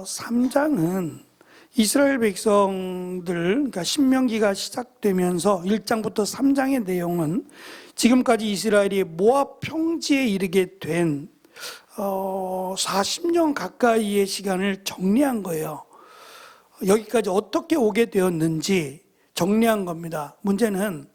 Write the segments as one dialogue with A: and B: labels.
A: 3장은 이스라엘 백성들, 그러니까 신명기가 시작되면서 1장부터 3장의 내용은 지금까지 이스라엘이 모압 평지에 이르게 된 40년 가까이의 시간을 정리한 거예요. 여기까지 어떻게 오게 되었는지 정리한 겁니다. 문제는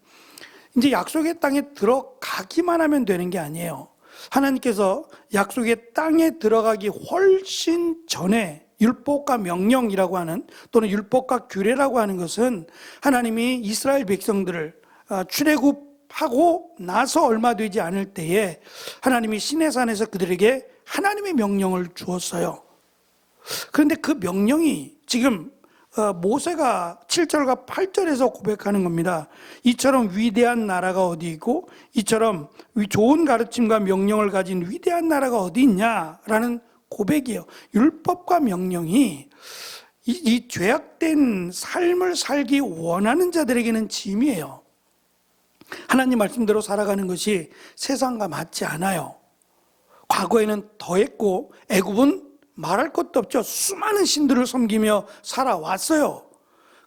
A: 이제 약속의 땅에 들어가기만 하면 되는 게 아니에요. 하나님께서 약속의 땅에 들어가기 훨씬 전에 율법과 명령이라고 하는, 또는 율법과 규례라고 하는 것은 하나님이 이스라엘 백성들을 출애굽하고 나서 얼마 되지 않을 때에 하나님이 시내산에서 그들에게 하나님의 명령을 주었어요. 그런데 그 명령이 지금 모세가 7절과 8절에서 고백하는 겁니다. 이처럼 위대한 나라가 어디 있고 이처럼 좋은 가르침과 명령을 가진 위대한 나라가 어디 있냐라는 고백이에요. 율법과 명령이 이 죄악된 삶을 살기 원하는 자들에게는 짐이에요. 하나님 말씀대로 살아가는 것이 세상과 맞지 않아요. 과거에는 더했고 애굽은 말할 것도 없죠. 수많은 신들을 섬기며 살아왔어요.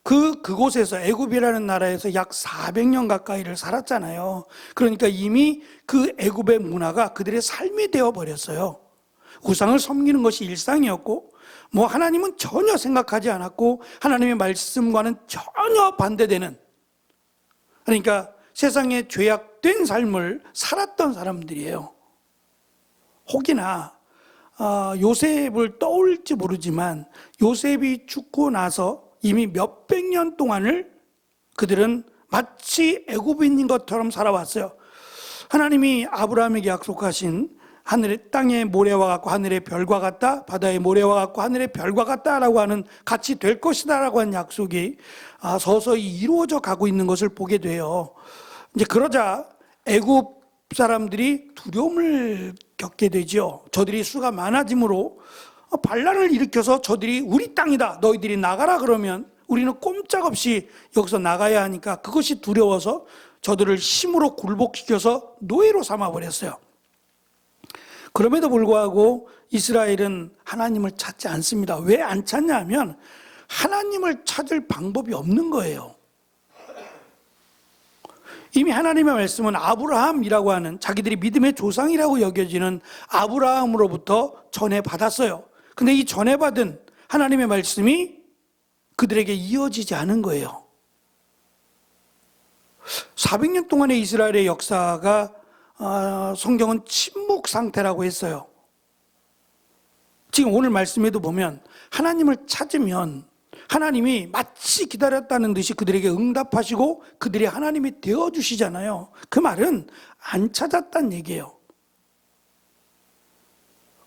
A: 그곳에서, 애굽이라는 나라에서 약 400년 가까이를 살았잖아요. 그러니까 이미 그 애굽의 문화가 그들의 삶이 되어버렸어요. 우상을 섬기는 것이 일상이었고, 하나님은 전혀 생각하지 않았고, 하나님의 말씀과는 전혀 반대되는, 그러니까 세상의 죄악된 삶을 살았던 사람들이에요. 혹이나 요셉을 떠올릴지 모르지만 요셉이 죽고 나서 이미 몇백 년 동안을 그들은 마치 애굽인인 것처럼 살아왔어요. 하나님이 아브라함에게 약속하신 하늘의 땅의 모래와 같고 하늘의 별과 같다, 바다의 모래와 같고 하늘의 별과 같다라고 하는, 같이 될 것이다라고 하는 약속이 서서히 이루어져 가고 있는 것을 보게 돼요. 이제 그러자 애굽 사람들이 두려움을 겪게 되죠. 저들이 수가 많아지므로 반란을 일으켜서 저들이 우리 땅이다, 너희들이 나가라 그러면 우리는 꼼짝없이 여기서 나가야 하니까 그것이 두려워서 저들을 힘으로 굴복시켜서 노예로 삼아버렸어요. 그럼에도 불구하고 이스라엘은 하나님을 찾지 않습니다. 왜 안 찾냐 하면 하나님을 찾을 방법이 없는 거예요. 이미 하나님의 말씀은 아브라함이라고 하는, 자기들이 믿음의 조상이라고 여겨지는 아브라함으로부터 전해받았어요. 근데 이 전해받은 하나님의 말씀이 그들에게 이어지지 않은 거예요. 400년 동안의 이스라엘의 역사가 성경은 침묵 상태라고 했어요. 지금 오늘 말씀에도 보면 하나님을 찾으면 하나님이 마치 기다렸다는 듯이 그들에게 응답하시고 그들이 하나님이 되어주시잖아요. 그 말은 안 찾았다는 얘기예요.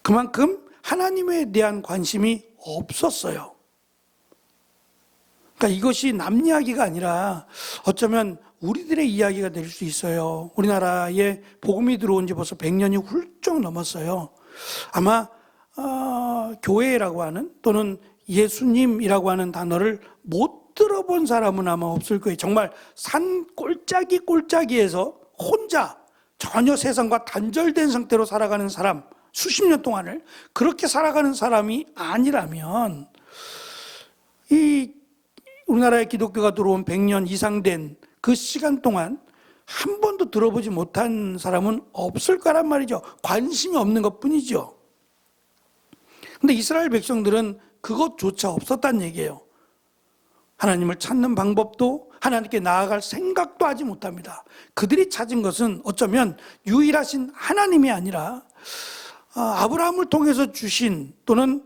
A: 그만큼 하나님에 대한 관심이 없었어요. 그러니까 이것이 남 이야기가 아니라 어쩌면 우리들의 이야기가 될 수 있어요. 우리나라에 복음이 들어온 지 벌써 100년이 훌쩍 넘었어요. 아마 교회라고 하는, 또는 예수님이라고 하는 단어를 못 들어본 사람은 아마 없을 거예요. 정말 산 꼴짜기에서 혼자 전혀 세상과 단절된 상태로 살아가는 사람, 수십 년 동안을 그렇게 살아가는 사람이 아니라면 이 우리나라에 기독교가 들어온 100년 이상 된 그 시간 동안 한 번도 들어보지 못한 사람은 없을 거란 말이죠. 관심이 없는 것 뿐이죠. 근데 이스라엘 백성들은 그것조차 없었단 얘기예요. 하나님을 찾는 방법도, 하나님께 나아갈 생각도 하지 못합니다. 그들이 찾은 것은 어쩌면 유일하신 하나님이 아니라 아브라함을 통해서 주신, 또는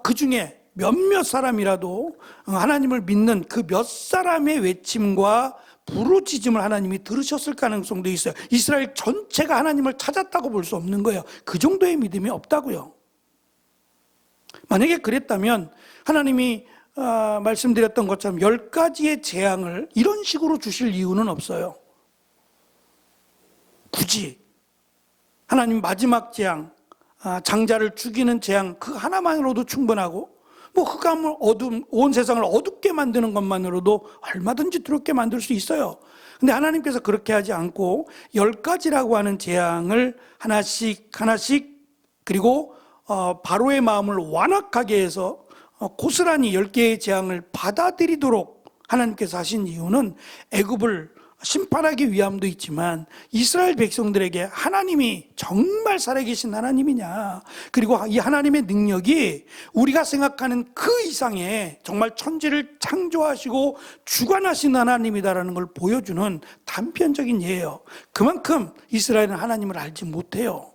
A: 그 중에 몇몇 사람이라도 하나님을 믿는 그 몇 사람의 외침과 부르짖음을 하나님이 들으셨을 가능성도 있어요. 이스라엘 전체가 하나님을 찾았다고 볼 수 없는 거예요. 그 정도의 믿음이 없다고요. 만약에 그랬다면 하나님이 말씀드렸던 것처럼 10가지의 재앙을 이런 식으로 주실 이유는 없어요. 굳이 하나님 마지막 재앙, 장자를 죽이는 재앙, 그 하나만으로도 충분하고, 흑암을 온 세상을 어둡게 만드는 것만으로도 얼마든지 두렵게 만들 수 있어요. 근데 하나님께서 그렇게 하지 않고 10가지라고 하는 재앙을 하나씩 그리고 바로의 마음을 완악하게 해서 고스란히 10개의 재앙을 받아들이도록 하나님께서 하신 이유는 애굽을 심판하기 위함도 있지만 이스라엘 백성들에게 하나님이 정말 살아계신 하나님이냐, 그리고 이 하나님의 능력이 우리가 생각하는 그 이상의 정말 천지를 창조하시고 주관하신 하나님이다라는 걸 보여주는 단편적인 예예요. 그만큼 이스라엘은 하나님을 알지 못해요.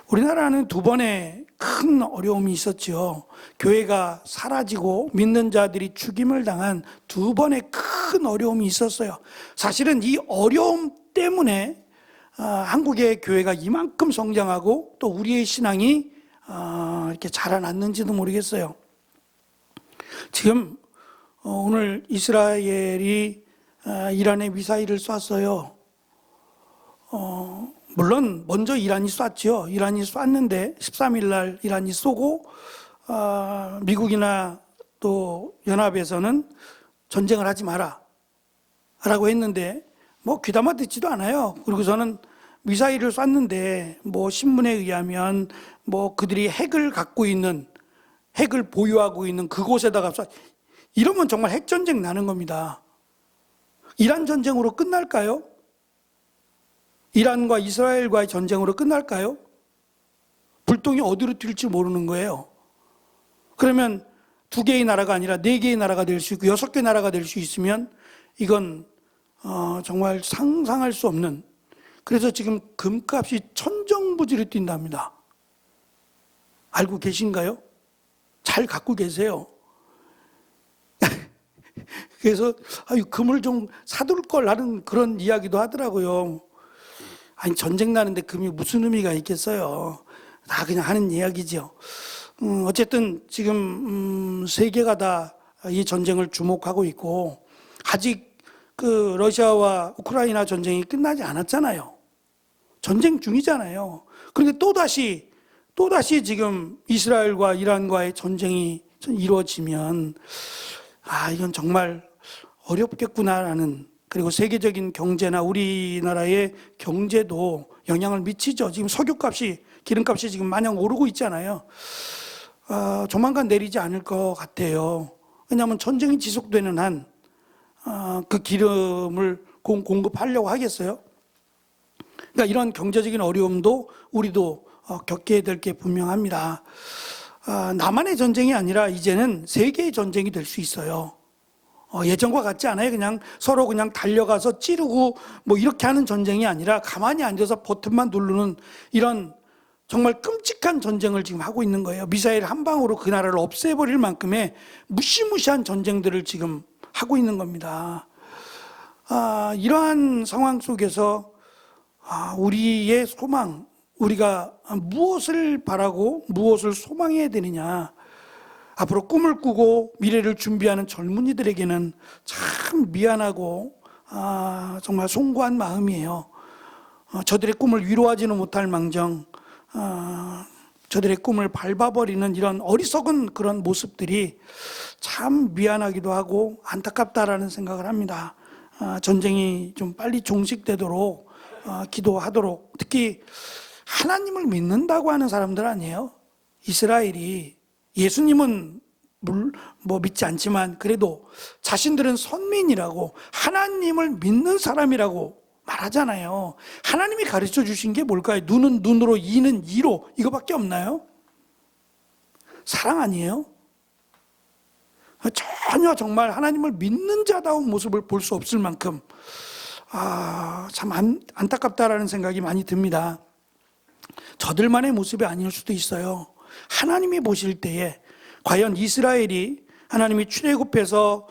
A: 우리나라는 두 번의 큰 어려움이 있었죠. 교회가 사라지고 믿는 자들이 죽임을 당한 두 번의 큰 어려움이 있었어요. 사실은 이 어려움 때문에 한국의 교회가 이만큼 성장하고 또 우리의 신앙이 이렇게 자라났는지도 모르겠어요. 지금 오늘 이스라엘이 이란에 미사일을 쐈어요. 물론 먼저 이란이 쐈죠. 이란이 쐈는데 13일 날 이란이 쏘고 미국이나 또 연합에서는 전쟁을 하지 마라 라고 했는데 뭐 귀담아 듣지도 않아요. 그리고서는 미사일을 쐈는데 뭐 신문에 의하면 뭐 그들이 핵을 갖고 있는, 핵을 보유하고 있는 그곳에다가 이러면 정말 핵전쟁 나는 겁니다. 이란 전쟁으로 끝날까요? 이란과 이스라엘과의 전쟁으로 끝날까요? 불똥이 어디로 튈지 모르는 거예요. 그러면 2개의 나라가 아니라 4개의 나라가 될 수 있고 6개 나라가 될 수 있으면 이건 정말 상상할 수 없는, 그래서 지금 금값이 천정부지로 뛴답니다. 알고 계신가요? 잘 갖고 계세요. 그래서 금을 좀 사둘 걸 하는 그런 이야기도 하더라고요. 아니, 전쟁 나는데 금이 무슨 의미가 있겠어요. 다 그냥 하는 이야기죠. 어쨌든 지금 세계가 다 이 전쟁을 주목하고 있고, 아직 그 러시아와 우크라이나 전쟁이 끝나지 않았잖아요. 전쟁 중이잖아요. 그런데 또다시 지금 이스라엘과 이란과의 전쟁이 이루어지면 이건 정말 어렵겠구나라는, 그리고 세계적인 경제나 우리나라의 경제도 영향을 미치죠. 지금 석유값이, 기름값이 지금 마냥 오르고 있잖아요. 조만간 내리지 않을 것 같아요. 왜냐하면 전쟁이 지속되는 한 그 기름을 공급하려고 하겠어요. 그러니까 이런 경제적인 어려움도 우리도 겪게 될 게 분명합니다. 나만의 전쟁이 아니라 이제는 세계의 전쟁이 될 수 있어요. 예전과 같지 않아요. 그냥 서로 그냥 달려가서 찌르고 뭐 이렇게 하는 전쟁이 아니라 가만히 앉아서 버튼만 누르는 이런 정말 끔찍한 전쟁을 지금 하고 있는 거예요. 미사일 한 방으로 그 나라를 없애버릴 만큼의 무시무시한 전쟁들을 지금 하고 있는 겁니다. 이러한 상황 속에서 우리의 소망, 우리가 무엇을 바라고 무엇을 소망해야 되느냐, 앞으로 꿈을 꾸고 미래를 준비하는 젊은이들에게는 참 미안하고 정말 송구한 마음이에요. 저들의 꿈을 위로하지는 못할 망정 저들의 꿈을 밟아버리는 이런 어리석은 그런 모습들이 참 미안하기도 하고 안타깝다라는 생각을 합니다. 전쟁이 좀 빨리 종식되도록 기도하도록, 특히 하나님을 믿는다고 하는 사람들 아니에요. 이스라엘이, 예수님은 뭐 믿지 않지만 그래도 자신들은 선민이라고 하나님을 믿는 사람이라고 말하잖아요. 하나님이 가르쳐 주신 게 뭘까요? 눈은 눈으로, 이는 이로, 이거밖에 없나요? 사랑 아니에요? 전혀 정말 하나님을 믿는 자다운 모습을 볼 수 없을 만큼 참 안타깝다라는 생각이 많이 듭니다. 저들만의 모습이 아닐 수도 있어요. 하나님이 보실 때에 과연 이스라엘이 하나님이 출애굽해서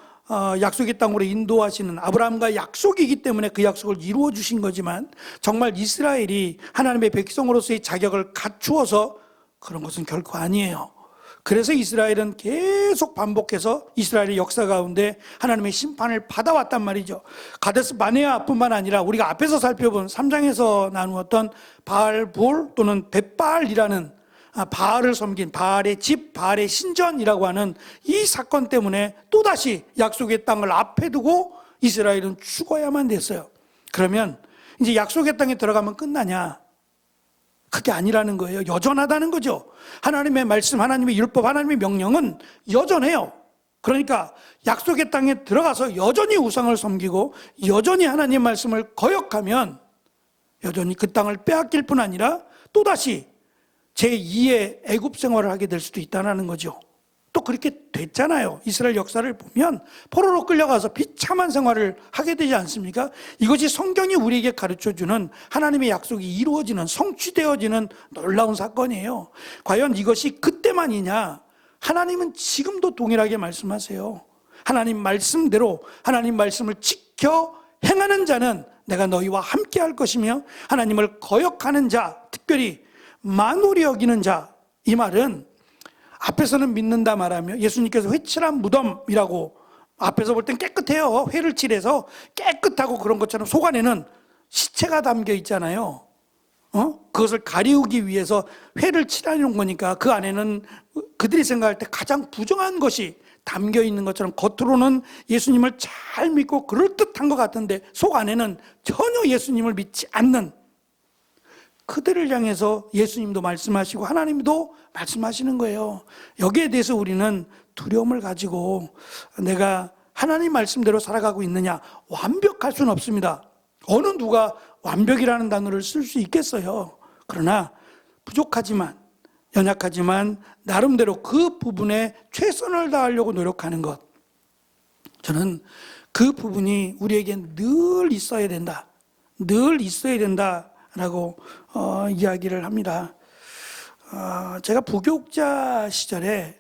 A: 약속의 땅으로 인도하시는 아브라함과 약속이기 때문에 그 약속을 이루어 주신 거지만, 정말 이스라엘이 하나님의 백성으로서의 자격을 갖추어서 그런 것은 결코 아니에요. 그래서 이스라엘은 계속 반복해서 이스라엘의 역사 가운데 하나님의 심판을 받아왔단 말이죠. 가데스 바네아뿐만 아니라 우리가 앞에서 살펴본 3장에서 나누었던 바알볼 또는 벳바알이라는 바알을 섬긴 바알의 집, 바알의 신전이라고 하는 이 사건 때문에 또다시 약속의 땅을 앞에 두고 이스라엘은 죽어야만 됐어요. 그러면 이제 약속의 땅에 들어가면 끝나냐? 그게 아니라는 거예요. 여전하다는 거죠. 하나님의 말씀, 하나님의 율법, 하나님의 명령은 여전해요. 그러니까 약속의 땅에 들어가서 여전히 우상을 섬기고 여전히 하나님 말씀을 거역하면 여전히 그 땅을 빼앗길 뿐 아니라 또다시 제2의 애굽 생활을 하게 될 수도 있다는 거죠. 또 그렇게 됐잖아요. 이스라엘 역사를 보면 포로로 끌려가서 비참한 생활을 하게 되지 않습니까? 이것이 성경이 우리에게 가르쳐주는 하나님의 약속이 이루어지는, 성취되어지는 놀라운 사건이에요. 과연 이것이 그때만이냐? 하나님은 지금도 동일하게 말씀하세요. 하나님 말씀대로 하나님 말씀을 지켜 행하는 자는 내가 너희와 함께 할 것이며, 하나님을 거역하는 자, 특별히 만홀히 여기는 자, 이 말은 앞에서는 믿는다 말하며 예수님께서 회칠한 무덤이라고, 앞에서 볼 땐 깨끗해요. 회를 칠해서 깨끗하고 그런 것처럼 속 안에는 시체가 담겨 있잖아요. 그것을 가리우기 위해서 회를 칠하는 거니까 그 안에는 그들이 생각할 때 가장 부정한 것이 담겨 있는 것처럼 겉으로는 예수님을 잘 믿고 그럴듯한 것 같은데 속 안에는 전혀 예수님을 믿지 않는 그들을 향해서 예수님도 말씀하시고 하나님도 말씀하시는 거예요. 여기에 대해서 우리는 두려움을 가지고 내가 하나님 말씀대로 살아가고 있느냐, 완벽할 수는 없습니다. 어느 누가 완벽이라는 단어를 쓸 수 있겠어요. 그러나 부족하지만, 연약하지만 나름대로 그 부분에 최선을 다하려고 노력하는 것, 저는 그 부분이 우리에게 늘 있어야 된다, 늘 있어야 된다라고 이야기를 합니다. 제가 부교육자 시절에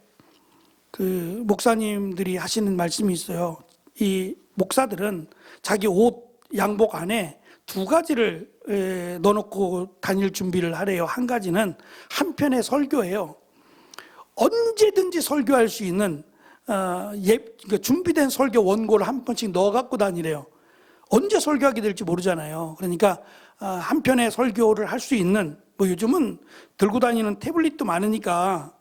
A: 그 목사님들이 하시는 말씀이 있어요. 이 목사들은 자기 옷, 양복 안에 두 가지를 넣어놓고 다닐 준비를 하래요. 한 가지는 한편의 설교예요. 언제든지 설교할 수 있는 그러니까 준비된 설교 원고를 한 번씩 넣어 갖고 다니래요. 언제 설교하게 될지 모르잖아요. 그러니까 한편의 설교를 할 수 있는, 뭐 요즘은 들고 다니는 태블릿도 많으니까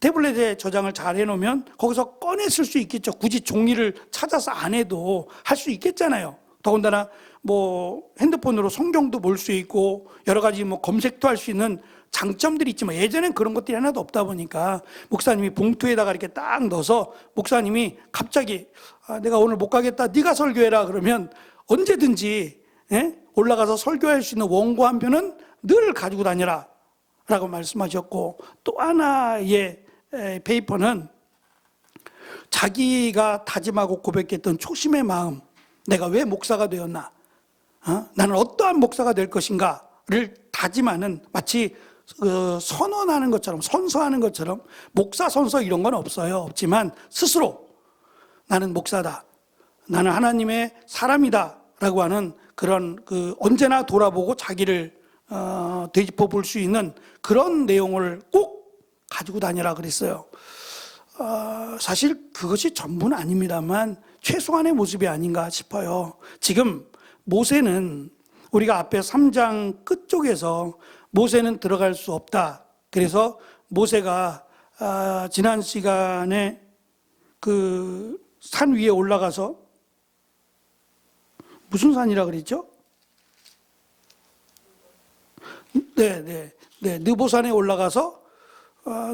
A: 태블릿에 저장을 잘 해놓으면 거기서 꺼내 쓸 수 있겠죠. 굳이 종이를 찾아서 안 해도 할 수 있겠잖아요. 더군다나 뭐 핸드폰으로 성경도 볼 수 있고 여러 가지 뭐 검색도 할 수 있는 장점들이 있지만, 예전엔 그런 것들이 하나도 없다 보니까 목사님이 봉투에다가 이렇게 딱 넣어서 목사님이 갑자기 내가 오늘 못 가겠다, 네가 설교해라 그러면 언제든지 올라가서 설교할 수 있는 원고 한 편은 늘 가지고 다녀라 라고 말씀하셨고, 또 하나의 페이퍼는 자기가 다짐하고 고백했던 초심의 마음, 내가 왜 목사가 되었나, 나는 어떠한 목사가 될 것인가를 다짐하는, 마치 선언하는 것처럼, 선서하는 것처럼, 목사 선서 이런 건 없어요. 없지만 스스로 나는 목사다, 나는 하나님의 사람이다 라고 하는 그런 언제나 돌아보고 자기를 되짚어 볼 수 있는 그런 내용을 꼭 가지고 다니라 그랬어요. 사실 그것이 전부는 아닙니다만 최소한의 모습이 아닌가 싶어요. 지금 모세는 우리가 앞에 3장 끝쪽에서 모세는 들어갈 수 없다, 그래서 모세가 지난 시간에 그 산 위에 올라가서, 무슨 산이라 그랬죠? 네, 느보산에 올라가서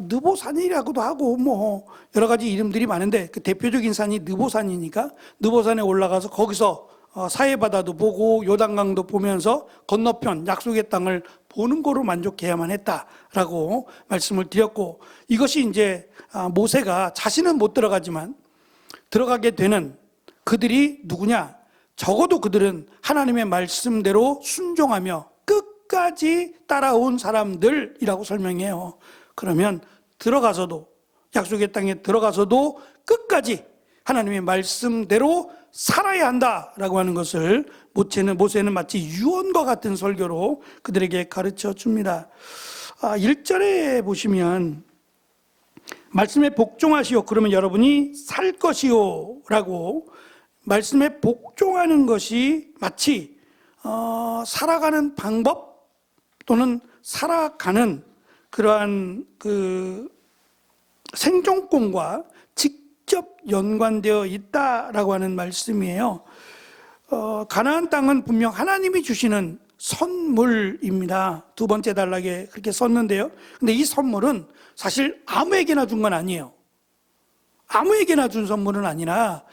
A: 느보산이라고도 하고 뭐 여러 가지 이름들이 많은데 그 대표적인 산이 느보산이니까 느보산에 올라가서 거기서 사해바다도 보고 요단강도 보면서 건너편 약속의 땅을 보는 거로 만족해야만 했다라고 말씀을 드렸고, 이것이 이제 모세가 자신은 못 들어가지만 들어가게 되는 그들이 누구냐? 적어도 그들은 하나님의 말씀대로 순종하며 끝까지 따라온 사람들이라고 설명해요. 그러면 들어가서도, 약속의 땅에 들어가서도 끝까지 하나님의 말씀대로 살아야 한다라고 하는 것을 모세는 마치 유언과 같은 설교로 그들에게 가르쳐 줍니다. 1절에 보시면 말씀에 복종하시오, 그러면 여러분이 살 것이오 라고, 말씀에 복종하는 것이 마치 살아가는 방법 또는 살아가는 그러한 그 생존권과 직접 연관되어 있다라고 하는 말씀이에요. 가나안 땅은 분명 하나님이 주시는 선물입니다. 두 번째 단락에 그렇게 썼는데요. 근데 이 선물은 사실 아무에게나 준 건 아니에요. 아무에게나 준 선물은 아니라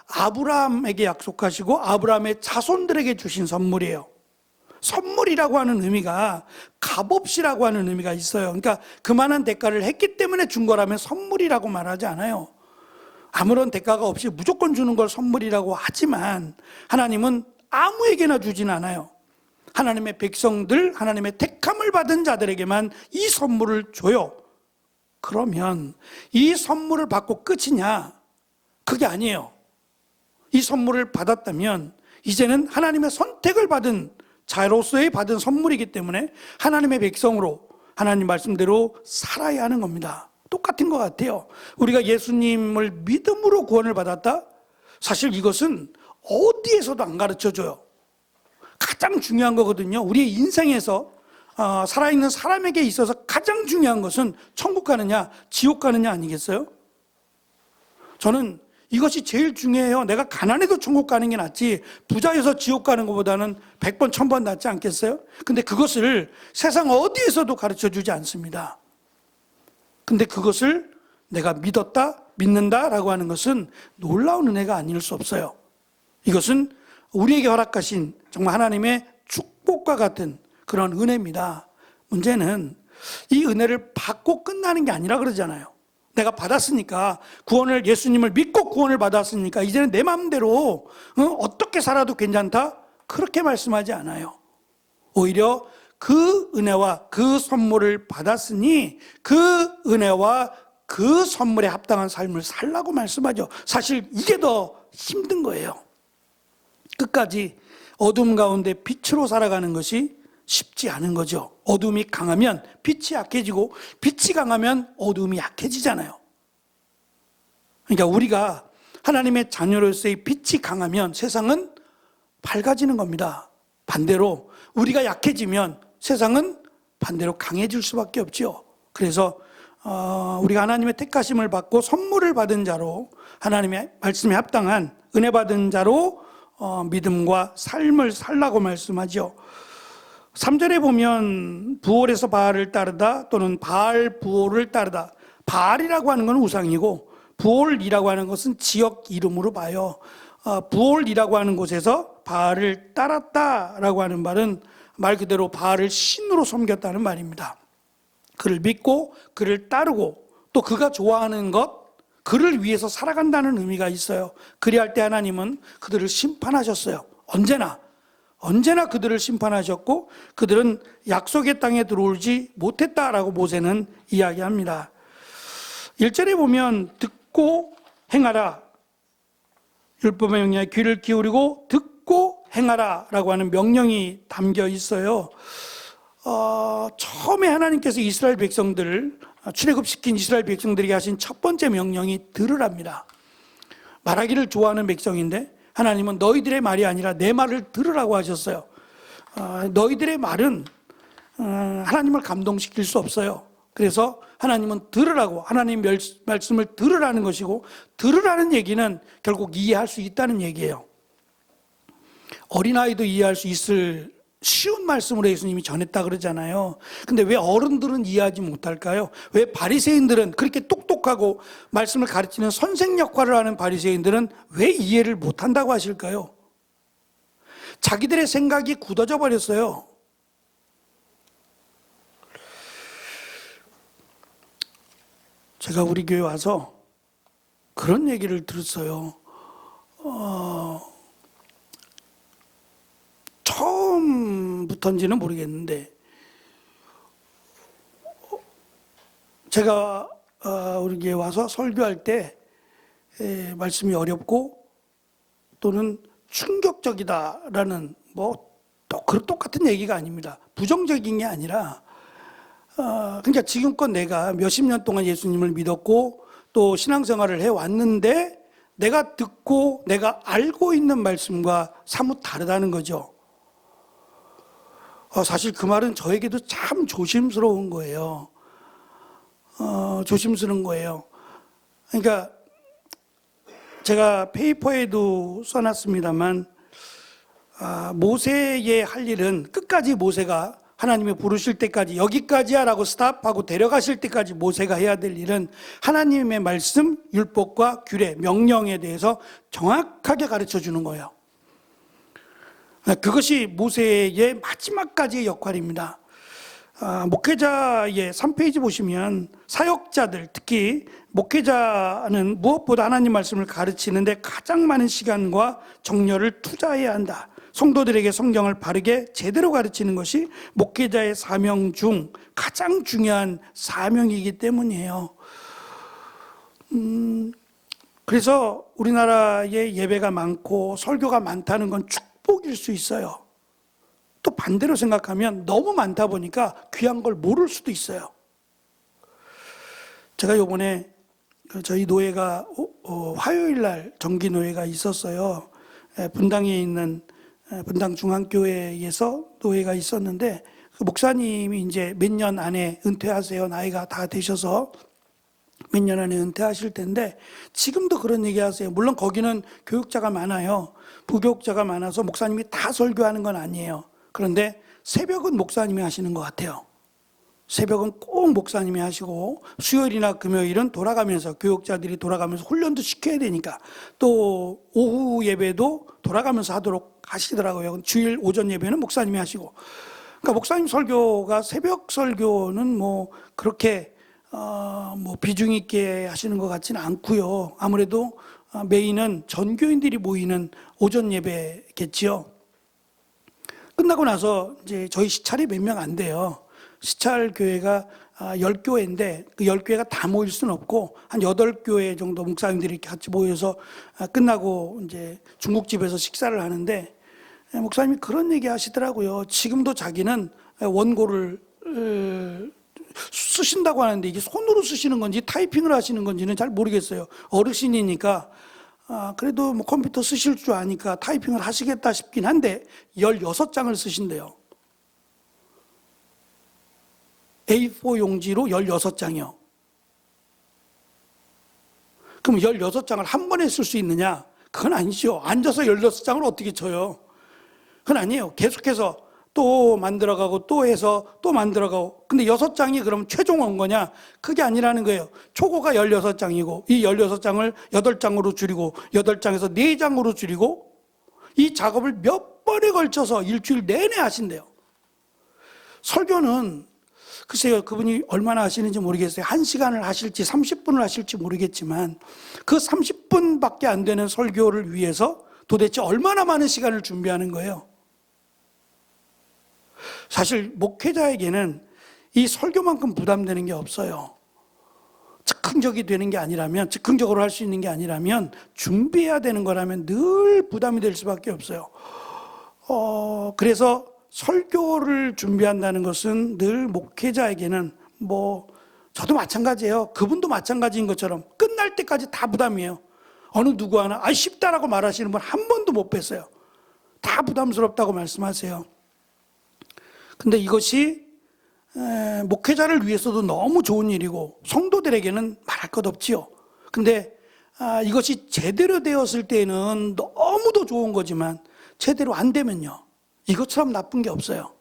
A: 아브라함에게 약속하시고 아브라함의 자손들에게 주신 선물이에요. 선물이라고 하는 의미가 값없이라고 하는 의미가 있어요. 그러니까 그만한 대가를 했기 때문에 준 거라면 선물이라고 말하지 않아요. 아무런 대가가 없이 무조건 주는 걸 선물이라고 하지만 하나님은 아무에게나 주진 않아요. 하나님의 백성들, 하나님의 택함을 받은 자들에게만 이 선물을 줘요. 그러면 이 선물을 받고 끝이냐? 그게 아니에요. 이 선물을 받았다면 이제는 하나님의 선택을 받은 자로서의 받은 선물이기 때문에 하나님의 백성으로 하나님 말씀대로 살아야 하는 겁니다. 똑같은 것 같아요. 우리가 예수님을 믿음으로 구원을 받았다? 사실 이것은 어디에서도 안 가르쳐줘요. 가장 중요한 거거든요. 우리의 인생에서 살아있는 사람에게 있어서 가장 중요한 것은 천국 가느냐 지옥 가느냐 아니겠어요? 저는 이것이 제일 중요해요. 내가 가난해도 천국 가는 게 낫지 부자여서 지옥 가는 것보다는 100번 1000번 낫지 않겠어요? 근데 그것을 세상 어디에서도 가르쳐주지 않습니다. 근데 그것을 내가 믿는다 라고 하는 것은 놀라운 은혜가 아닐 수 없어요. 이것은 우리에게 허락하신 정말 하나님의 축복과 같은 그런 은혜입니다. 문제는 이 은혜를 받고 끝나는 게 아니라 그러잖아요. 내가 받았으니까 구원을 예수님을 믿고 구원을 받았으니까 이제는 내 마음대로 어떻게 살아도 괜찮다? 그렇게 말씀하지 않아요. 오히려 그 은혜와 그 선물을 받았으니 그 은혜와 그 선물에 합당한 삶을 살라고 말씀하죠. 사실 이게 더 힘든 거예요. 끝까지 어둠 가운데 빛으로 살아가는 것이 쉽지 않은 거죠. 어둠이 강하면 빛이 약해지고 빛이 강하면 어둠이 약해지잖아요. 그러니까 우리가 하나님의 자녀로서의 빛이 강하면 세상은 밝아지는 겁니다. 반대로 우리가 약해지면 세상은 반대로 강해질 수밖에 없죠. 그래서 우리가 하나님의 택하심을 받고 선물을 받은 자로 하나님의 말씀에 합당한 은혜 받은 자로 믿음과 삶을 살라고 말씀하죠. 3절에 보면 부올에서 바알을 따르다 또는 바알 부올을 따르다. 바알이라고 하는 건 우상이고 부올이라고 하는 것은 지역 이름으로 봐요. 부올이라고 하는 곳에서 바알을 따랐다라고 하는 말은 말 그대로 바알을 신으로 섬겼다는 말입니다. 그를 믿고 그를 따르고 또 그가 좋아하는 것, 그를 위해서 살아간다는 의미가 있어요. 그리할 때 하나님은 그들을 심판하셨어요. 언제나 그들을 심판하셨고 그들은 약속의 땅에 들어오지 못했다라고 모세는 이야기합니다. 1절에 보면 듣고 행하라. 율법의 명령에 귀를 기울이고 듣고 행하라 라고 하는 명령이 담겨 있어요. 처음에 하나님께서 이스라엘 백성들을 출애굽시킨 이스라엘 백성들에게 하신 첫 번째 명령이 들으랍니다. 말하기를 좋아하는 백성인데 하나님은 너희들의 말이 아니라 내 말을 들으라고 하셨어요. 너희들의 말은 하나님을 감동시킬 수 없어요. 그래서 하나님은 들으라고, 하나님 말씀을 들으라는 것이고, 들으라는 얘기는 결국 이해할 수 있다는 얘기예요. 어린아이도 이해할 수 있을 쉬운 말씀으로 예수님이 전했다 그러잖아요. 근데 왜 어른들은 이해하지 못할까요? 왜 바리새인들은 그렇게 똑똑하고 말씀을 가르치는 선생 역할을 하는 바리새인들은 왜 이해를 못한다고 하실까요? 자기들의 생각이 굳어져 버렸어요. 제가 우리 교회 와서 그런 얘기를 들었어요. 처음부터인지는 모르겠는데 제가 우리 교회 와서 설교할 때 말씀이 어렵고 또는 충격적이다라는 똑같은 얘기가 아닙니다. 부정적인 게 아니라 그러니까 지금껏 내가 몇십 년 동안 예수님을 믿었고 또 신앙생활을 해왔는데 내가 듣고 내가 알고 있는 말씀과 사뭇 다르다는 거죠. 사실 그 말은 저에게도 참 조심스러운 거예요. 조심스러운 거예요. 그러니까 제가 페이퍼에도 써놨습니다만 모세의 할 일은 끝까지 모세가 하나님이 부르실 때까지 여기까지야 라고 스탑하고 데려가실 때까지 모세가 해야 될 일은 하나님의 말씀, 율법과 규례, 명령에 대해서 정확하게 가르쳐 주는 거예요. 그것이 모세의 마지막까지의 역할입니다. 목회자의 3페이지 보시면 사역자들, 특히 목회자는 무엇보다 하나님 말씀을 가르치는데 가장 많은 시간과 정열을 투자해야 한다. 성도들에게 성경을 바르게 제대로 가르치는 것이 목회자의 사명 중 가장 중요한 사명이기 때문이에요. 그래서 우리나라에 예배가 많고 설교가 많다는 건 축복일 수 있어요. 또 반대로 생각하면 너무 많다 보니까 귀한 걸 모를 수도 있어요. 제가 요번에 저희 노예가 화요일 날 정기 노예가 있었어요. 분당에 있는 분당 중앙교회에서 노예가 있었는데 그 목사님이 이제 몇 년 안에 은퇴하세요. 나이가 다 되셔서 몇 년 안에 은퇴하실 텐데 지금도 그런 얘기 하세요. 물론 거기는 교육자가 많아요. 부교육자가 많아서 목사님이 다 설교하는 건 아니에요. 그런데 새벽은 목사님이 하시는 것 같아요. 새벽은 꼭 목사님이 하시고 수요일이나 금요일은 돌아가면서 교육자들이 돌아가면서 훈련도 시켜야 되니까 또 오후 예배도 돌아가면서 하도록 하시더라고요. 주일 오전 예배는 목사님이 하시고 그러니까 목사님 설교가 새벽 설교는 뭐 그렇게 뭐 비중 있게 하시는 것 같지는 않고요. 아무래도 메인은 전교인들이 모이는 오전 예배겠지요. 끝나고 나서 이제 저희 시찰이 몇 명 안 돼요. 시찰 교회가 10교회인데 그 10교회가 다 모일 수는 없고 한 8교회 정도 목사님들이 같이 모여서 끝나고 이제 중국집에서 식사를 하는데 목사님이 그런 얘기 하시더라고요. 지금도 자기는 원고를 쓰신다고 하는데 이게 손으로 쓰시는 건지 타이핑을 하시는 건지는 잘 모르겠어요. 어르신이니까 그래도 뭐 컴퓨터 쓰실 줄 아니까 타이핑을 하시겠다 싶긴 한데 16장을 쓰신대요. A4 용지로 16장이요. 그럼 16장을 한 번에 쓸 수 있느냐? 그건 아니죠. 앉아서 16장을 어떻게 쳐요? 그건 아니에요. 계속해서 또 만들어가고 또 해서 또 만들어가고. 근데 6장이 그럼 최종 원고냐? 그게 아니라는 거예요. 초고가 16장이고 이 16장을 8장으로 줄이고 8장에서 4장으로 줄이고 이 작업을 몇 번에 걸쳐서 일주일 내내 하신대요. 설교는 글쎄요, 그분이 얼마나 하시는지 모르겠어요. 1시간을 하실지 30분을 하실지 모르겠지만 그 30분밖에 안 되는 설교를 위해서 도대체 얼마나 많은 시간을 준비하는 거예요. 사실 목회자에게는 이 설교만큼 부담되는 게 없어요. 즉흥적이 되는 게 아니라면, 즉흥적으로 할 수 있는 게 아니라면 준비해야 되는 거라면 늘 부담이 될 수밖에 없어요. 그래서 설교를 준비한다는 것은 늘 목회자에게는 뭐 저도 마찬가지예요. 그분도 마찬가지인 것처럼 끝날 때까지 다 부담이에요. 어느 누구 하나 쉽다라고 말하시는 분 한 번도 못 뵀어요. 다 부담스럽다고 말씀하세요. 근데 이것이 목회자를 위해서도 너무 좋은 일이고 성도들에게는 말할 것 없지요. 근데 이것이 제대로 되었을 때는 너무도 좋은 거지만 제대로 안 되면요, 이것처럼 나쁜 게 없어요.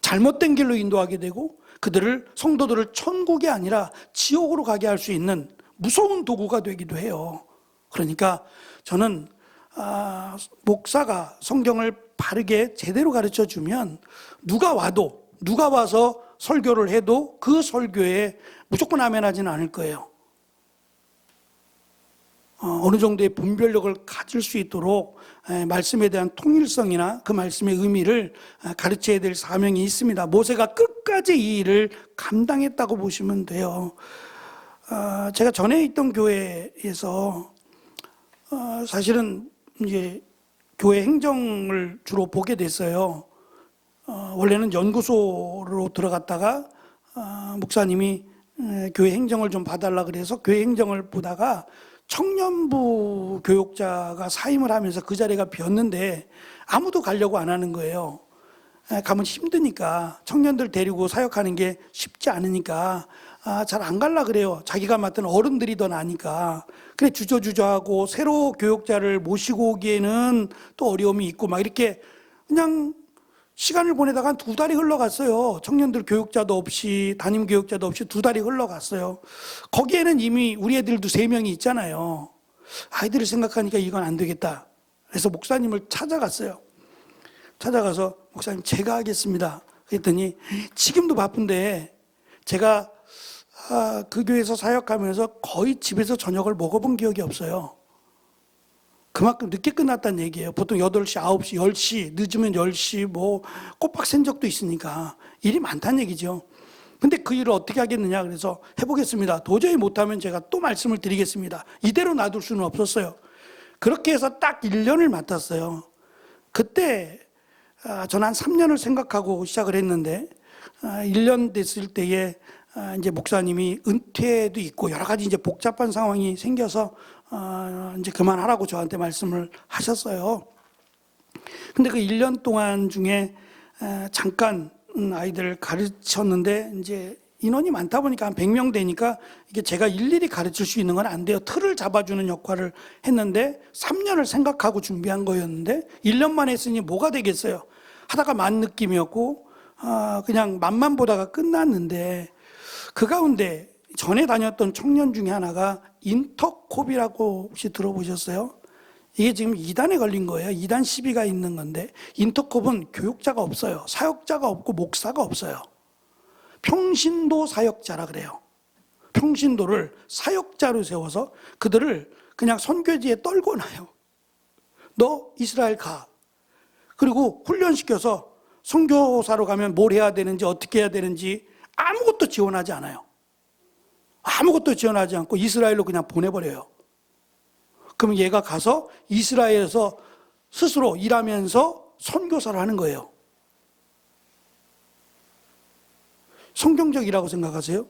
A: 잘못된 길로 인도하게 되고 그들을, 성도들을 천국이 아니라 지옥으로 가게 할 수 있는 무서운 도구가 되기도 해요. 그러니까 저는 목사가 성경을 바르게 제대로 가르쳐 주면 누가 와서 설교를 해도 그 설교에 무조건 아멘하지는 않을 거예요. 어느 정도의 분별력을 가질 수 있도록 말씀에 대한 통일성이나 그 말씀의 의미를 가르쳐야 될 사명이 있습니다. 모세가 끝까지 이 일을 감당했다고 보시면 돼요. 제가 전에 있던 교회에서 사실은 이제 교회 행정을 주로 보게 됐어요. 원래는 연구소로 들어갔다가 목사님이 교회 행정을 좀 봐달라 그래서 교회 행정을 보다가 청년부 교육자가 사임을 하면서 그 자리가 비었는데 아무도 가려고 안 하는 거예요. 가면 힘드니까 청년들 데리고 사역하는 게 쉽지 않으니까 잘 안 갈라 그래요. 자기가 맡은 어른들이 더 나니까. 그래 주저주저하고 새로 교육자를 모시고 오기에는 또 어려움이 있고 막 이렇게 그냥 시간을 보내다가 한 2달이 흘러갔어요. 청년들 교육자도 없이 담임 교육자도 없이 2달이 흘러갔어요. 거기에는 이미 우리 애들도 3명이 있잖아요. 아이들을 생각하니까 이건 안 되겠다. 그래서 목사님을 찾아갔어요. 찾아가서 목사님 제가 하겠습니다. 그랬더니 지금도 바쁜데 제가 그 교회에서 사역하면서 거의 집에서 저녁을 먹어본 기억이 없어요. 그만큼 늦게 끝났다는 얘기예요. 보통 8시, 9시, 10시, 늦으면 10시 뭐 꼬박 샌 적도 있으니까 일이 많다는 얘기죠. 근데 그 일을 어떻게 하겠느냐 그래서 해보겠습니다. 도저히 못하면 제가 또 말씀을 드리겠습니다. 이대로 놔둘 수는 없었어요. 그렇게 해서 딱 1년을 맡았어요. 그때 저는 한 3년을 생각하고 시작을 했는데 1년 됐을 때에 이제 목사님이 은퇴도 있고 여러 가지 이제 복잡한 상황이 생겨서 이제 그만하라고 저한테 말씀을 하셨어요. 근데 그 1년 동안 중에 잠깐 아이들을 가르쳤는데 이제 인원이 많다 보니까 한 100명 되니까 이게 제가 일일이 가르칠 수 있는 건 안 돼요. 틀을 잡아주는 역할을 했는데 3년을 생각하고 준비한 거였는데 1년만 했으니 뭐가 되겠어요. 하다가 만 느낌이었고 그냥 맛만 보다가 끝났는데 그 가운데 전에 다녔던 청년 중에 하나가 인터콥이라고 혹시 들어보셨어요? 이게 지금 2단에 걸린 거예요. 2단 시비가 있는 건데 인터콥은 교육자가 없어요. 사역자가 없고 목사가 없어요. 평신도 사역자라 그래요. 평신도를 사역자로 세워서 그들을 그냥 선교지에 떨고 놔요. 너 이스라엘 가. 그리고 훈련시켜서 선교사로 가면 뭘 해야 되는지 어떻게 해야 되는지 아무것도 지원하지 않아요. 아무것도 지원하지 않고 이스라엘로 그냥 보내버려요. 그럼 얘가 가서 이스라엘에서 스스로 일하면서 선교사를 하는 거예요. 성경적이라고 생각하세요?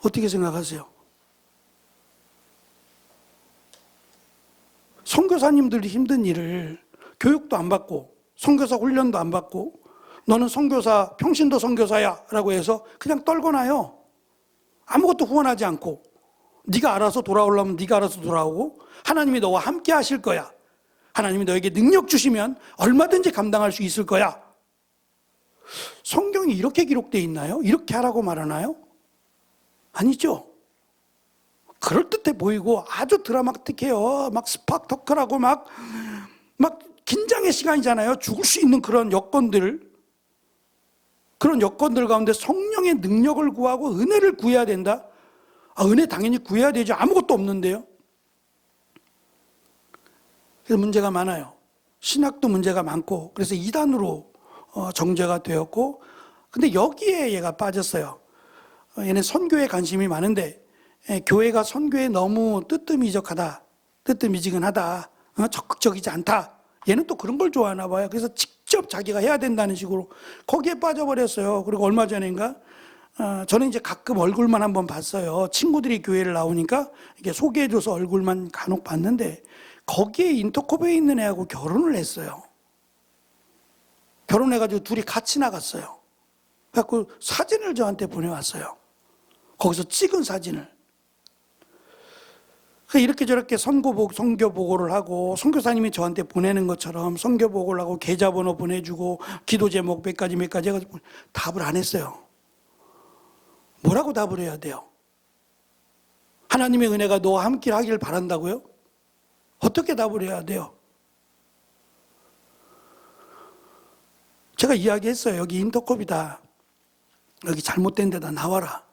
A: 어떻게 생각하세요? 선교사님들이 힘든 일을 교육도 안 받고 선교사 훈련도 안 받고 너는 선교사, 평신도 선교사야 라고 해서 그냥 떨궈놔요. 아무것도 후원하지 않고 네가 알아서 돌아오려면 네가 알아서 돌아오고 하나님이 너와 함께 하실 거야. 하나님이 너에게 능력 주시면 얼마든지 감당할 수 있을 거야. 성경이 이렇게 기록되어 있나요? 이렇게 하라고 말하나요? 아니죠. 그럴듯해 보이고 아주 드라마틱해요. 막 스파크터클하고 막 긴장의 시간이잖아요. 죽을 수 있는 그런 여건들 가운데 성령의 능력을 구하고 은혜를 구해야 된다? 은혜 당연히 구해야 되죠. 아무것도 없는데요. 그래서 문제가 많아요. 신학도 문제가 많고 그래서 이단으로 정죄가 되었고 근데 여기에 얘가 빠졌어요. 얘는 선교에 관심이 많은데 교회가 선교에 너무 뜨뜻미지근하다, 적극적이지 않다. 얘는 또 그런 걸 좋아하나 봐요. 그래서 직접 자기가 해야 된다는 식으로 거기에 빠져버렸어요. 그리고 얼마 전인가 저는 이제 가끔 얼굴만 한번 봤어요. 친구들이 교회를 나오니까 이게 소개해줘서 얼굴만 간혹 봤는데 거기에 인터콥에 있는 애하고 결혼을 했어요. 결혼해가지고 둘이 같이 나갔어요. 그래갖고 사진을 저한테 보내왔어요. 거기서 찍은 사진을. 이렇게 저렇게 선교 보고를 하고 선교사님이 저한테 보내는 것처럼 선교 보고를 하고 계좌번호 보내주고 기도 제목 몇 가지 해가지고 답을 안 했어요. 뭐라고 답을 해야 돼요? 하나님의 은혜가 너와 함께 하길 바란다고요? 어떻게 답을 해야 돼요? 제가 이야기했어요. 여기 인터콥이다. 여기 잘못된 데다 나와라.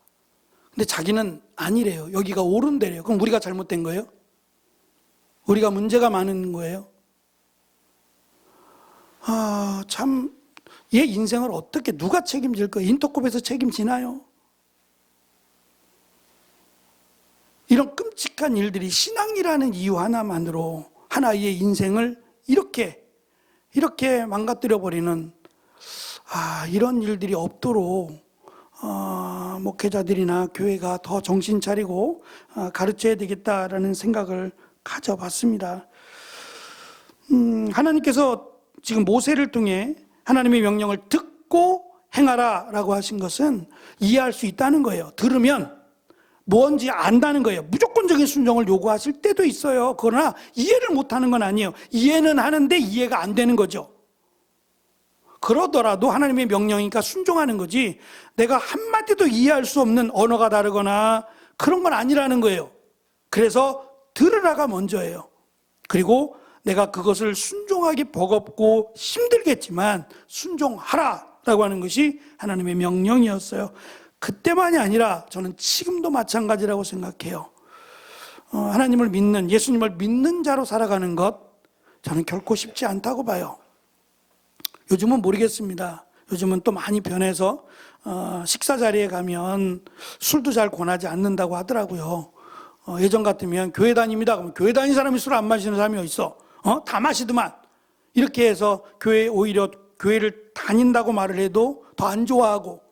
A: 근데 자기는 아니래요. 여기가 옳은 데래요. 그럼 우리가 잘못된 거예요? 우리가 문제가 많은 거예요? 참, 얘 인생을 어떻게 누가 책임질 거예요? 인터콥에서 책임지나요? 이런 끔찍한 일들이 신앙이라는 이유 하나만으로 한 아이의 인생을 이렇게 망가뜨려버리는 이런 일들이 없도록 목회자들이나 교회가 더 정신 차리고 가르쳐야 되겠다라는 생각을 가져봤습니다. 하나님께서 지금 모세를 통해 하나님의 명령을 듣고 행하라 라고 하신 것은 이해할 수 있다는 거예요. 들으면 뭔지 안다는 거예요. 무조건적인 순종을 요구하실 때도 있어요. 그러나 이해를 못하는 건 아니에요. 이해는 하는데 이해가 안 되는 거죠. 그러더라도 하나님의 명령이니까 순종하는 거지, 내가 한마디도 이해할 수 없는 언어가 다르거나 그런 건 아니라는 거예요. 그래서 들으라가 먼저예요. 그리고 내가 그것을 순종하기 버겁고 힘들겠지만 순종하라 라고 하는 것이 하나님의 명령이었어요. 그때만이 아니라 저는 지금도 마찬가지라고 생각해요. 하나님을 믿는, 예수님을 믿는 자로 살아가는 것, 저는 결코 쉽지 않다고 봐요. 요즘은 모르겠습니다. 요즘은 또 많이 변해서 식사 자리에 가면 술도 잘 권하지 않는다고 하더라고요. 예전 같으면 교회 다닙니다. 그러면 교회 다니는 사람이 술 안 마시는 사람이 어디 있어? 다 마시더만. 이렇게 해서 오히려 교회를 다닌다고 말을 해도 더 안 좋아하고,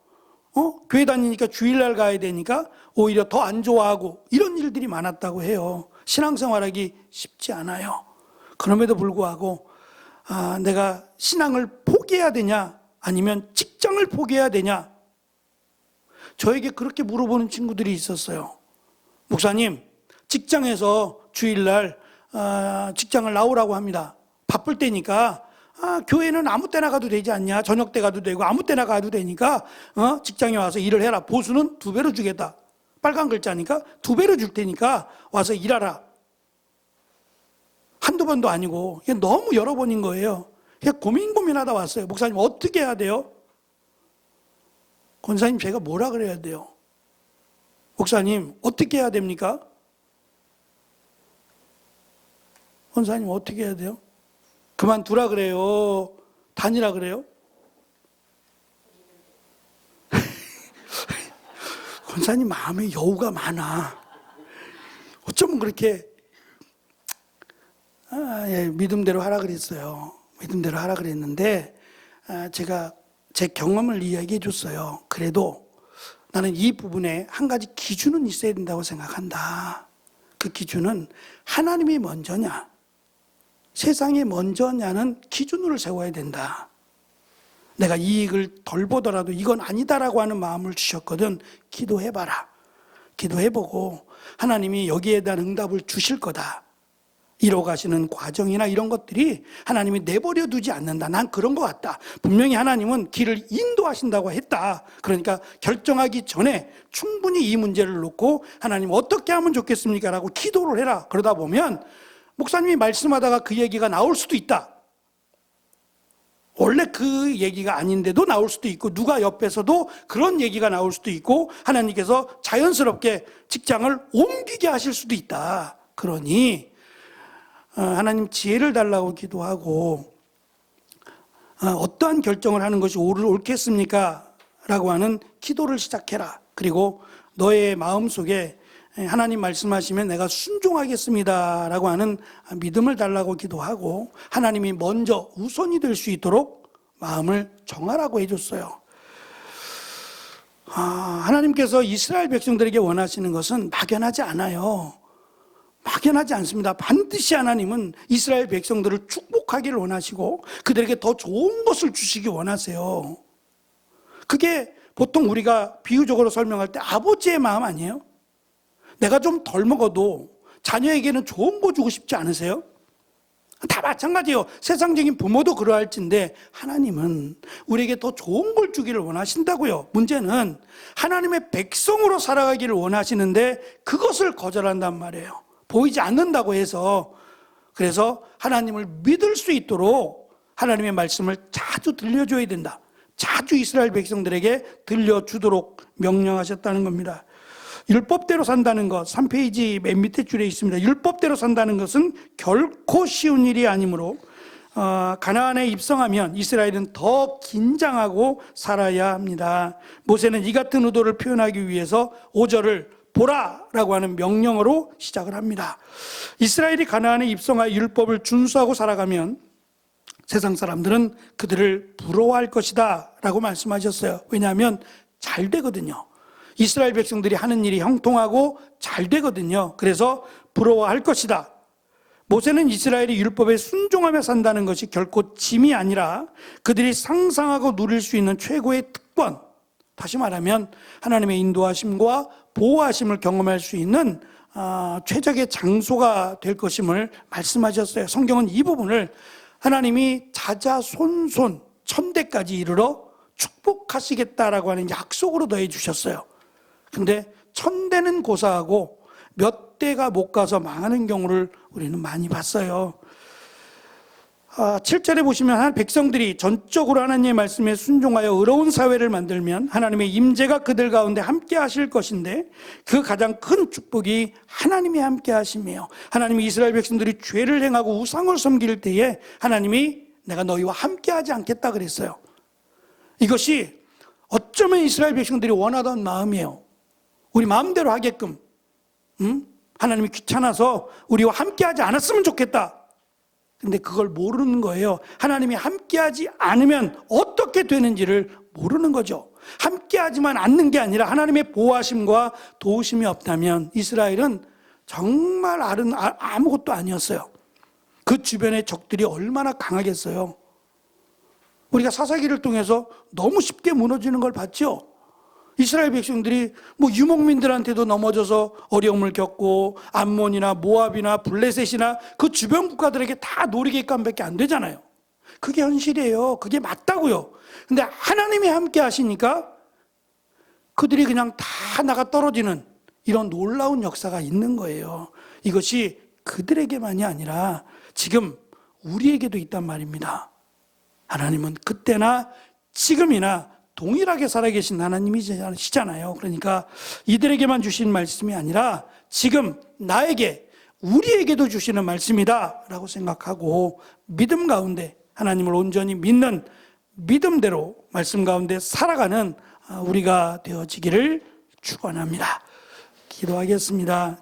A: 교회 다니니까 주일날 가야 되니까 오히려 더 안 좋아하고, 이런 일들이 많았다고 해요. 신앙생활하기 쉽지 않아요. 그럼에도 불구하고 내가 신앙을 포기해야 되냐 아니면 직장을 포기해야 되냐, 저에게 그렇게 물어보는 친구들이 있었어요. 목사님, 직장에서 주일날 직장을 나오라고 합니다. 바쁠 때니까 교회는 아무 때나 가도 되지 않냐, 저녁 때 가도 되고 아무 때나 가도 되니까 직장에 와서 일을 해라. 보수는 2배로 주겠다. 빨간 글자니까 2배로 줄 테니까 와서 일하라. 한두 번도 아니고 너무 여러 번인 거예요. 고민하다 왔어요. 목사님, 어떻게 해야 돼요? 권사님, 제가 뭐라 그래야 돼요? 목사님, 어떻게 해야 됩니까? 권사님, 어떻게 해야 돼요? 그만두라 그래요? 다니라 그래요? 권사님 마음에 여우가 많아. 어쩌면 그렇게 믿음대로 하라 그랬어요. 믿음대로 하라 그랬는데 제가 제 경험을 이야기해 줬어요. 그래도 나는 이 부분에 한 가지 기준은 있어야 된다고 생각한다. 그 기준은 하나님이 먼저냐, 세상이 먼저냐는 기준으로 세워야 된다. 내가 이익을 덜 보더라도 이건 아니다라고 하는 마음을 주셨거든. 기도해봐라. 기도해보고 하나님이 여기에 대한 응답을 주실 거다. 이뤄가시는 과정이나 이런 것들이 하나님이 내버려 두지 않는다. 난 그런 것 같다. 분명히 하나님은 길을 인도하신다고 했다. 그러니까 결정하기 전에 충분히 이 문제를 놓고 하나님 어떻게 하면 좋겠습니까? 라고 기도를 해라. 그러다 보면 목사님이 말씀하다가 그 얘기가 나올 수도 있다. 원래 그 얘기가 아닌데도 나올 수도 있고, 누가 옆에서도 그런 얘기가 나올 수도 있고, 하나님께서 자연스럽게 직장을 옮기게 하실 수도 있다. 그러니 하나님 지혜를 달라고 기도하고, 어떠한 결정을 하는 것이 옳겠습니까? 라고 하는 기도를 시작해라. 그리고 너의 마음속에 하나님 말씀하시면 내가 순종하겠습니다 라고 하는 믿음을 달라고 기도하고, 하나님이 먼저 우선이 될 수 있도록 마음을 정하라고 해줬어요. 하나님께서 이스라엘 백성들에게 원하시는 것은 막연하지 않아요. 막연하지 않습니다. 반드시 하나님은 이스라엘 백성들을 축복하기를 원하시고 그들에게 더 좋은 것을 주시기 원하세요. 그게 보통 우리가 비유적으로 설명할 때 아버지의 마음 아니에요? 내가 좀 덜 먹어도 자녀에게는 좋은 거 주고 싶지 않으세요? 다 마찬가지예요. 세상적인 부모도 그러할진데 하나님은 우리에게 더 좋은 걸 주기를 원하신다고요. 문제는 하나님의 백성으로 살아가기를 원하시는데 그것을 거절한단 말이에요. 보이지 않는다고 해서. 그래서 하나님을 믿을 수 있도록 하나님의 말씀을 자주 들려줘야 된다. 자주 이스라엘 백성들에게 들려주도록 명령하셨다는 겁니다. 율법대로 산다는 것, 3페이지 맨 밑에 줄에 있습니다. 율법대로 산다는 것은 결코 쉬운 일이 아니므로 가나안에 입성하면 이스라엘은 더 긴장하고 살아야 합니다. 모세는 이 같은 의도를 표현하기 위해서 5절을 보라라고 하는 명령어로 시작을 합니다. 이스라엘이 가나안에 입성하여 율법을 준수하고 살아가면 세상 사람들은 그들을 부러워할 것이다 라고 말씀하셨어요. 왜냐하면 잘 되거든요. 이스라엘 백성들이 하는 일이 형통하고 잘 되거든요. 그래서 부러워할 것이다. 모세는 이스라엘이 율법에 순종하며 산다는 것이 결코 짐이 아니라 그들이 상상하고 누릴 수 있는 최고의 특권, 다시 말하면 하나님의 인도하심과 보호하심을 경험할 수 있는 최적의 장소가 될 것임을 말씀하셨어요. 성경은 이 부분을 하나님이 자자손손 천대까지 이르러 축복하시겠다라고 하는 약속으로 더해 주셨어요. 근데 천대는 고사하고 몇 대가 못 가서 망하는 경우를 우리는 많이 봤어요. 7절에 보시면 백성들이 전적으로 하나님의 말씀에 순종하여 의로운 사회를 만들면 하나님의 임재가 그들 가운데 함께 하실 것인데 그 가장 큰 축복이 하나님이 함께 하심이에요. 하나님이 이스라엘 백성들이 죄를 행하고 우상을 섬길 때에 하나님이 내가 너희와 함께 하지 않겠다 그랬어요. 이것이 어쩌면 이스라엘 백성들이 원하던 마음이에요. 우리 마음대로 하게끔, 하나님이 귀찮아서 우리와 함께 하지 않았으면 좋겠다. 근데 그걸 모르는 거예요. 하나님이 함께하지 않으면 어떻게 되는지를 모르는 거죠. 함께하지만 않는 게 아니라 하나님의 보호하심과 도우심이 없다면 이스라엘은 정말 아무것도 아니었어요. 그 주변의 적들이 얼마나 강하겠어요. 우리가 사사기를 통해서 너무 쉽게 무너지는 걸 봤죠. 이스라엘 백성들이 유목민들한테도 넘어져서 어려움을 겪고 암몬이나 모압이나 블레셋이나 그 주변 국가들에게 다 노리개감밖에 안 되잖아요. 그게 현실이에요. 그게 맞다고요. 근데 하나님이 함께 하시니까 그들이 그냥 다 나가 떨어지는 이런 놀라운 역사가 있는 거예요. 이것이 그들에게만이 아니라 지금 우리에게도 있단 말입니다. 하나님은 그때나 지금이나 동일하게 살아계신 하나님이시잖아요. 그러니까 이들에게만 주신 말씀이 아니라 지금 나에게, 우리에게도 주시는 말씀이다 라고 생각하고 믿음 가운데 하나님을 온전히 믿는 믿음대로 말씀 가운데 살아가는 우리가 되어지기를 축원합니다. 기도하겠습니다.